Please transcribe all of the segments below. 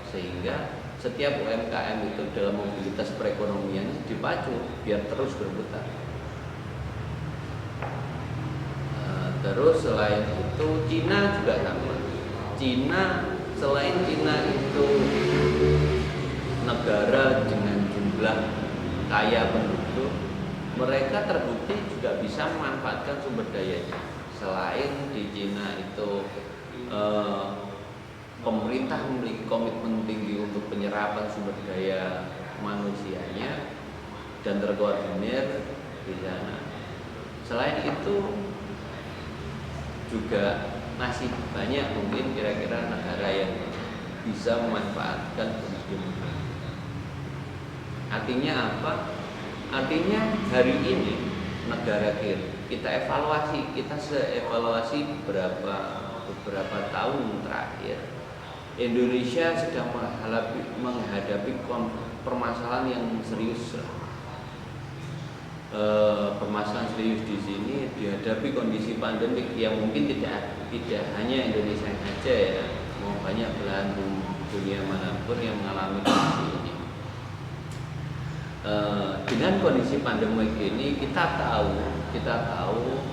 sehingga setiap UMKM itu dalam mobilitas perekonomian dipacu biar terus berputar. Terus selain itu Cina juga sama. Selain Cina itu negara dengan jumlah kaya penduduk, mereka terbukti juga bisa memanfaatkan sumber dayanya. Selain di Cina itu pemerintah memiliki komitmen tinggi untuk penyerapan sumber daya manusianya dan terkoordinir di sana. Selain itu juga masih banyak mungkin kira-kira negara yang bisa memanfaatkan kondisi. Artinya apa? Artinya hari ini negara kita evaluasi beberapa tahun terakhir, Indonesia sedang menghadapi permasalahan yang serius. Permasalahan serius di sini dihadapi kondisi pandemik yang mungkin tidak hanya Indonesia saja ya, mau banyak belahan dunia manapun yang mengalami kondisi ini. Dengan kondisi pandemik ini kita tahu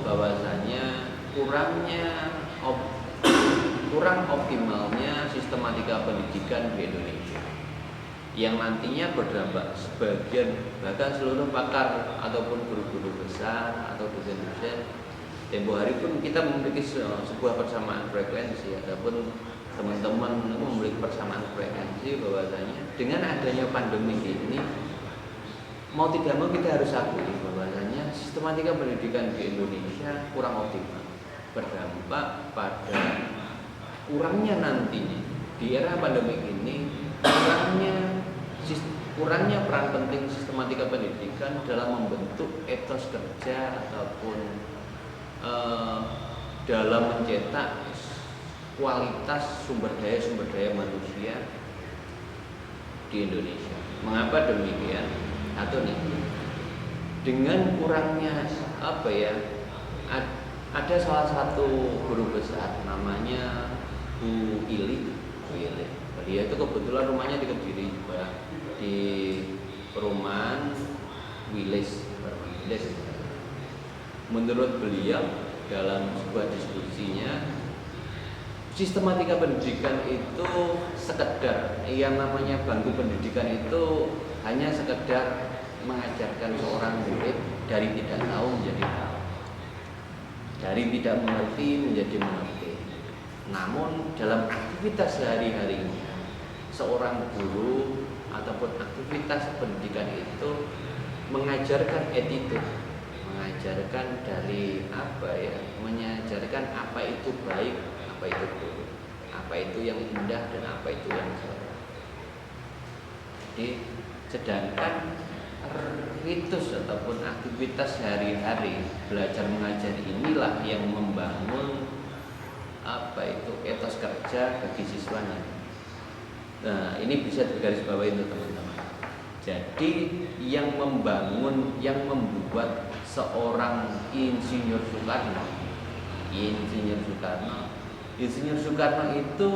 bahwasanya kurang optimalnya sistematika pendidikan di Indonesia, yang nantinya berdampak sebagian bahkan seluruh pakar ataupun guru-guru besar atau dosen-dosen. Tempo hari pun kita memiliki sebuah persamaan frekuensi ataupun teman-teman memiliki persamaan frekuensi bahwasanya dengan adanya pandemi ini mau tidak mau kita harus akui bahwasanya sistematika pendidikan di Indonesia kurang optimal, berdampak pada kurangnya nantinya di era pandemi ini kurangnya peran penting sistematika pendidikan dalam membentuk etos kerja ataupun dalam mencetak kualitas sumber daya manusia di Indonesia. Mengapa demikian? Atau nih, dengan kurangnya ada salah satu guru besar namanya Bu Ili. Dia itu kebetulan rumahnya di Kediri juga, di perumahan Wilis. Menurut beliau dalam sebuah diskusinya, sistematika pendidikan itu sekedar yang namanya bangku pendidikan itu hanya sekedar mengajarkan seorang murid dari tidak tahu menjadi tahu, dari tidak mengerti menjadi mengerti. Namun dalam aktivitas sehari-harinya seorang guru ataupun aktivitas pendidikan itu mengajarkan attitude, mengajarkan dari mengajarkan apa itu baik, apa itu buruk, apa itu yang indah dan apa itu yang salah. Jadi sedangkan ritus ataupun aktivitas sehari-hari belajar mengajar inilah yang membangun etos kerja bagi siswanya. Nah, ini bisa digarisbawahi untuk teman-teman. Jadi yang membuat seorang Insinyur Soekarno itu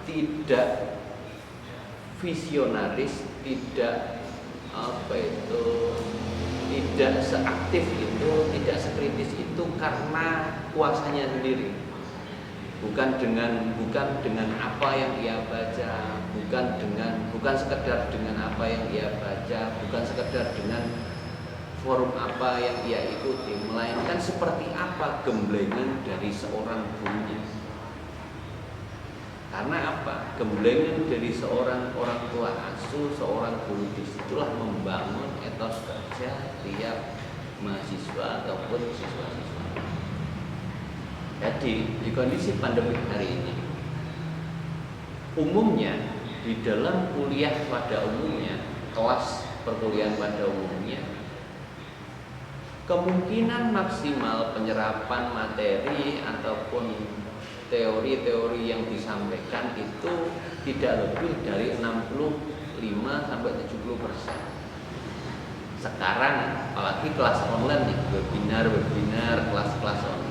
tidak visionaris, tidak seaktif itu, tidak sekritis itu karena kuasanya sendiri. Bukan dengan apa yang ia baca, bukan sekedar dengan apa yang ia baca, bukan sekedar dengan forum apa yang ia ikuti, melainkan seperti apa gemblengan dari seorang gurunya. Karena apa? Gemblengan dari seorang orang tua asuh, seorang guru, disitulah membangun etos kerja tiap mahasiswa ataupun siswa-siswa. Jadi di kondisi pandemi hari ini, umumnya di dalam kuliah pada umumnya, kelas perkuliahan pada umumnya, kemungkinan maksimal penyerapan materi ataupun teori-teori yang disampaikan itu tidak lebih dari 65-70%. Sekarang apalagi kelas online nih, webinar, kelas-kelas online,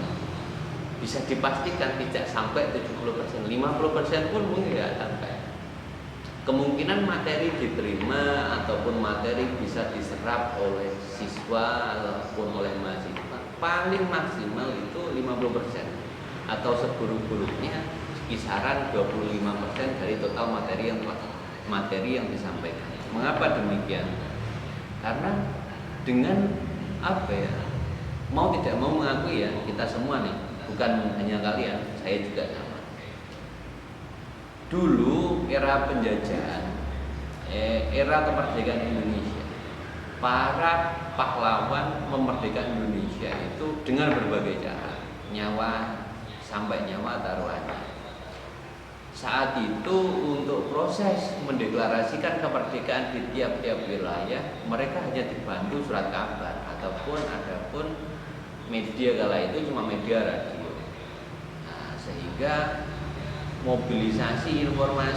bisa dipastikan tidak sampai 70%, 50% pun mungkin tidak sampai. kemungkinan materi diterima ataupun materi bisa diserap oleh siswa ataupun oleh mahasiswa paling maksimal itu 50%, atau seburuk-buruknya kisaran 25% dari total materi yang disampaikan. Mengapa demikian? Karena dengan apa ya, mau tidak mau mengakui ya, kita semua nih, bukan hanya kalian, saya juga sama. Dulu era penjajahan, era kemerdekaan Indonesia, para pahlawan memerdekakan Indonesia itu dengan berbagai cara, nyawa sampai nyawa taruhannya. Saat itu untuk proses mendeklarasikan kemerdekaan di tiap-tiap wilayah, mereka hanya dibantu surat kabar adapun media kala itu cuma media radio. Nah, sehingga mobilisasi informasi